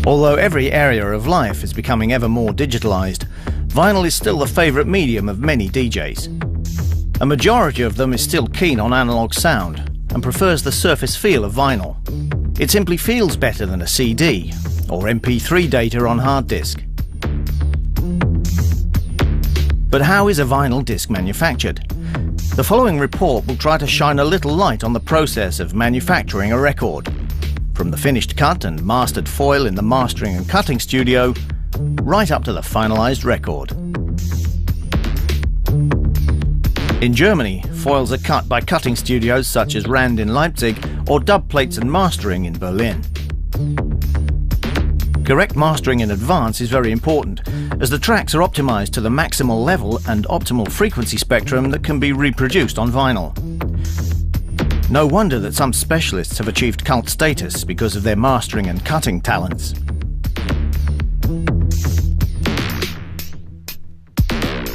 Although every area of life is becoming ever more digitalized, vinyl is still the favorite medium of many DJs. A majority of them is still keen on analog sound and prefers the surface feel of vinyl. It simply feels better than a CD or MP3 data on hard disk. But how is a vinyl disc manufactured? The following report will try to shine a little light on the process of manufacturing a record, from the finished cut and mastered foil in the mastering and cutting studio, right up to the finalized record. In Germany, foils are cut by cutting studios such as Rand in Leipzig or Dub Plates and Mastering in Berlin. Correct mastering in advance is very important, as the tracks are optimized to the maximal level and optimal frequency spectrum that can be reproduced on vinyl. No wonder that some specialists have achieved cult status because of their mastering and cutting talents.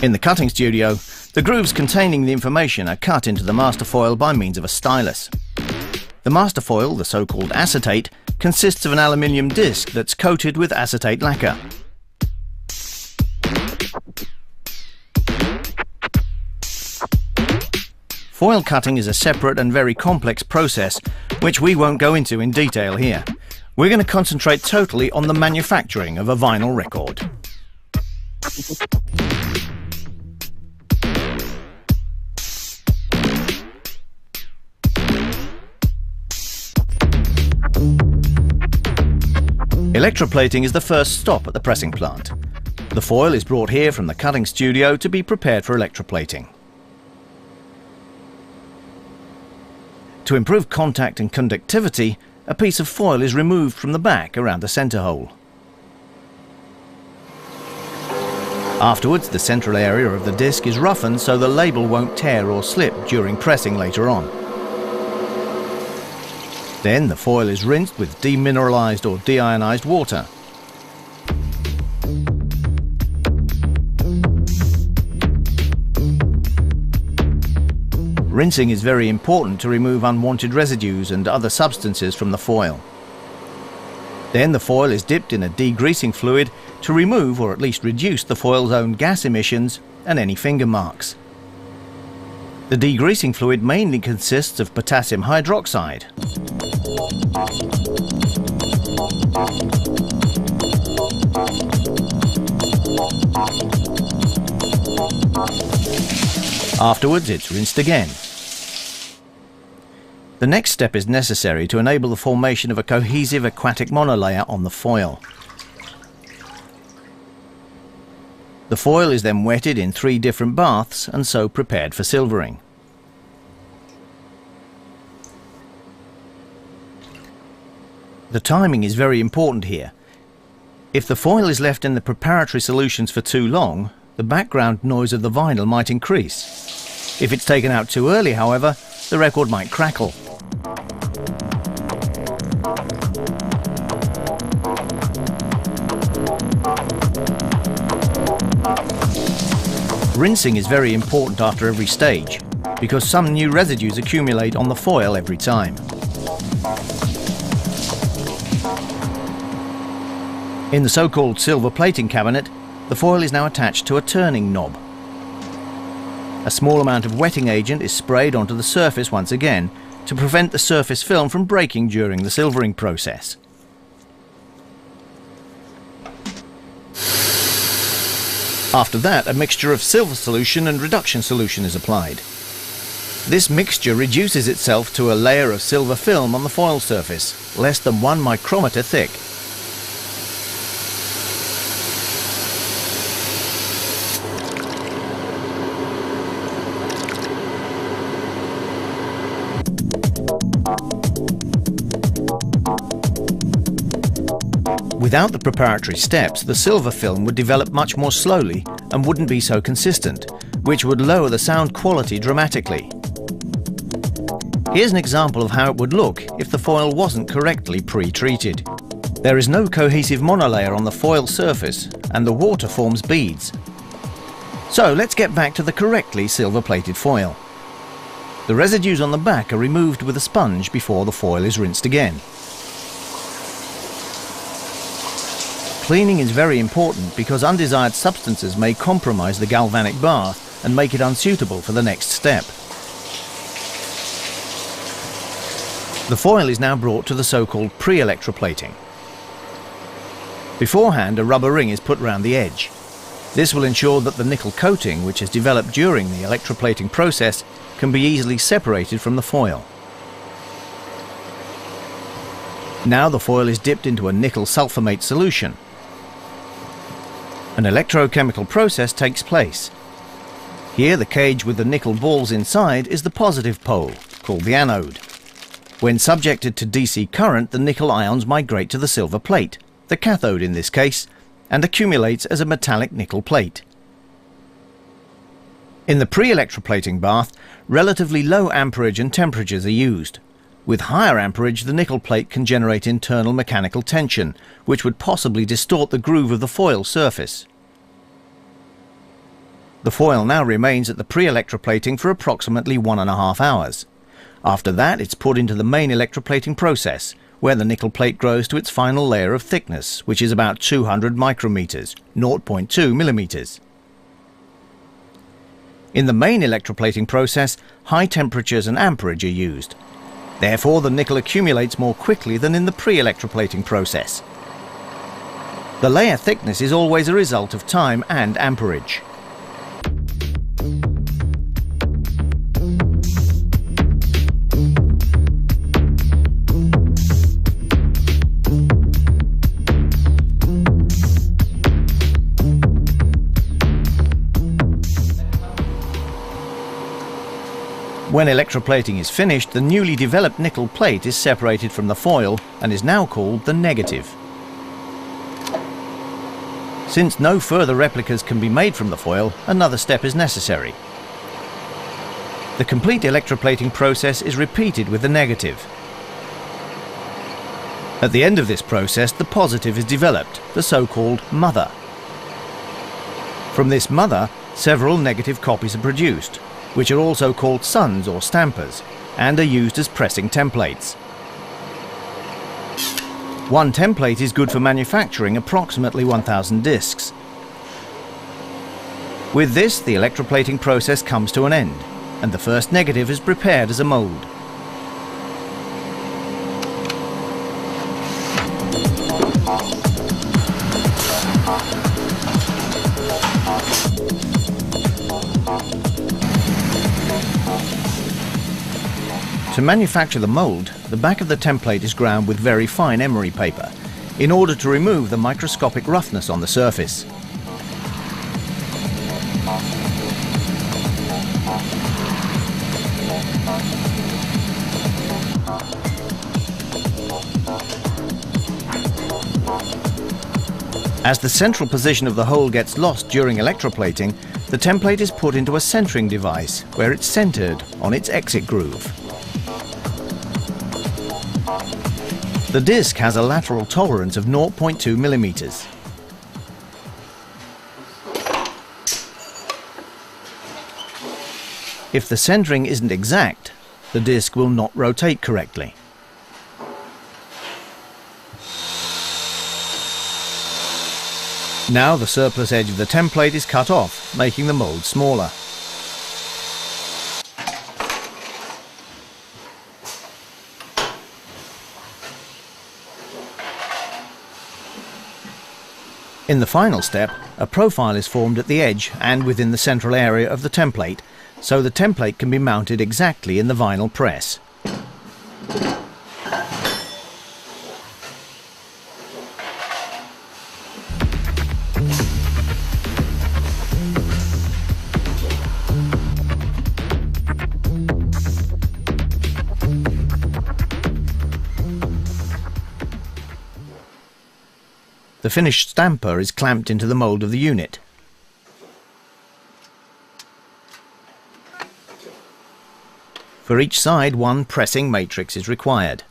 In the cutting studio, the grooves containing the information are cut into the master foil by means of a stylus. The master foil, the so-called acetate, consists of an aluminium disc that's coated with acetate lacquer. Foil cutting is a separate and very complex process, which we won't go into in detail here. We're going to concentrate totally on the manufacturing of a vinyl record. Electroplating is the first stop at the pressing plant. The foil is brought here from the cutting studio to be prepared for electroplating. To improve contact and conductivity, a piece of foil is removed from the back around the center hole. Afterwards, the central area of the disc is roughened so the label won't tear or slip during pressing later on. Then the foil is rinsed with demineralized or deionized water. Rinsing is very important to remove unwanted residues and other substances from the foil. Then the foil is dipped in a degreasing fluid to remove or at least reduce the foil's own gas emissions and any finger marks. The degreasing fluid mainly consists of potassium hydroxide. Afterwards, it's rinsed again. The next step is necessary to enable the formation of a cohesive aquatic monolayer on the foil. The foil is then wetted in 3 different baths and so prepared for silvering. The timing is very important here. If the foil is left in the preparatory solutions for too long, the background noise of the vinyl might increase. If it's taken out too early, however, the record might crackle. Rinsing is very important after every stage, because some new residues accumulate on the foil every time. In the so-called silver plating cabinet, the foil is now attached to a turning knob. A small amount of wetting agent is sprayed onto the surface once again to prevent the surface film from breaking during the silvering process. After that, a mixture of silver solution and reduction solution is applied. This mixture reduces itself to a layer of silver film on the foil surface, less than 1 micrometer thick. Without the preparatory steps, the silver film would develop much more slowly and wouldn't be so consistent, which would lower the sound quality dramatically. Here's an example of how it would look if the foil wasn't correctly pre-treated. There is no cohesive monolayer on the foil surface, and the water forms beads. So let's get back to the correctly silver-plated foil. The residues on the back are removed with a sponge before the foil is rinsed again. Cleaning is very important because undesired substances may compromise the galvanic bath and make it unsuitable for the next step. The foil is now brought to the so-called pre-electroplating. Beforehand, a rubber ring is put round the edge. This will ensure that the nickel coating, which is developed during the electroplating process, can be easily separated from the foil. Now the foil is dipped into a nickel sulfamate solution. An electrochemical process takes place. Here the cage with the nickel balls inside is the positive pole, called the anode. When subjected to DC current, the nickel ions migrate to the silver plate, the cathode in this case, and accumulates as a metallic nickel plate. In the pre-electroplating bath, relatively low amperage and temperatures are used. With higher amperage, the nickel plate can generate internal mechanical tension, which would possibly distort the groove of the foil surface. The foil now remains at the pre-electroplating for approximately 1.5 hours. After that, it's put into the main electroplating process, where the nickel plate grows to its final layer of thickness, which is about 200 micrometers, 0.2 millimeters. In the main electroplating process, high temperatures and amperage are used. Therefore, the nickel accumulates more quickly than in the pre-electroplating process. The layer thickness is always a result of time and amperage. When electroplating is finished, the newly developed nickel plate is separated from the foil and is now called the negative. Since no further replicas can be made from the foil, another step is necessary. The complete electroplating process is repeated with the negative. At the end of this process, the positive is developed, the so-called mother. From this mother, several negative copies are produced, which are also called sons or stampers, and are used as pressing templates. One template is good for manufacturing approximately 1,000 discs. With this, the electroplating process comes to an end, and the first negative is prepared as a mold. To manufacture the mold, the back of the template is ground with very fine emery paper in order to remove the microscopic roughness on the surface. As the central position of the hole gets lost during electroplating, the template is put into a centering device where it's centered on its exit groove. The disc has a lateral tolerance of 0.2 millimeters. If the centering isn't exact, the disc will not rotate correctly. Now the surplus edge of the template is cut off, making the mold smaller. In the final step, a profile is formed at the edge and within the central area of the template, so the template can be mounted exactly in the vinyl press. The finished stamper is clamped into the mould of the unit. For each side, one pressing matrix is required.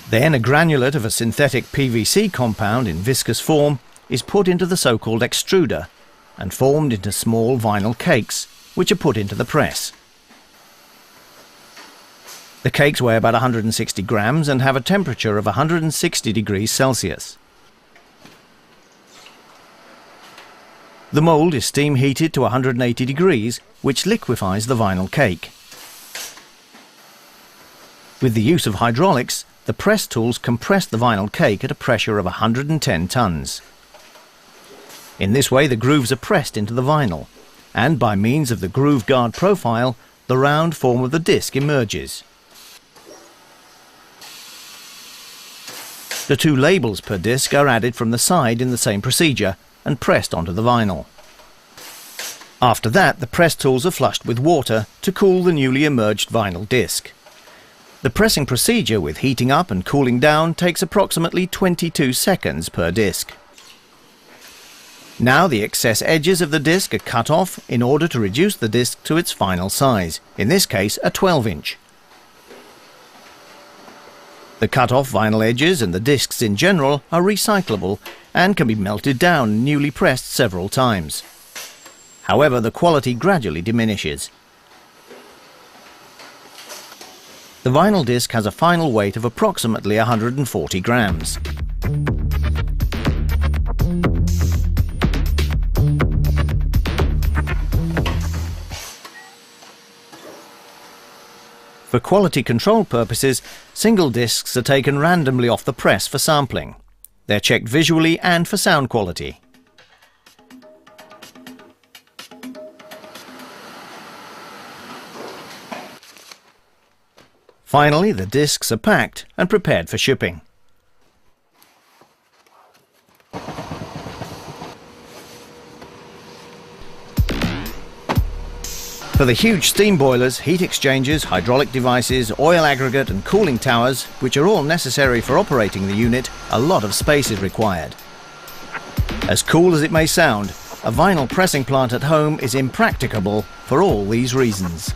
Then a granulate of a synthetic PVC compound in viscous form is put into the so-called extruder and formed into small vinyl cakes, which are put into the press. The cakes weigh about 160 grams and have a temperature of 160 degrees Celsius. The mould is steam heated to 180 degrees, which liquefies the vinyl cake. With the use of hydraulics, the press tools compress the vinyl cake at a pressure of 110 tons. In this way, the grooves are pressed into the vinyl, and by means of the groove guard profile, the round form of the disc emerges. The two labels per disc are added from the side in the same procedure and pressed onto the vinyl. After that, the press tools are flushed with water to cool the newly emerged vinyl disc. The pressing procedure with heating up and cooling down takes approximately 22 seconds per disc. Now the excess edges of the disc are cut off in order to reduce the disc to its final size, in this case a 12-inch. The cut-off vinyl edges and the discs in general are recyclable and can be melted down and newly pressed several times. However, the quality gradually diminishes. The vinyl disc has a final weight of approximately 140 grams. For quality control purposes, single discs are taken randomly off the press for sampling. They're checked visually and for sound quality. Finally, the discs are packed and prepared for shipping. For the huge steam boilers, heat exchangers, hydraulic devices, oil aggregate and cooling towers, which are all necessary for operating the unit, a lot of space is required. As cool as it may sound, a vinyl pressing plant at home is impracticable for all these reasons.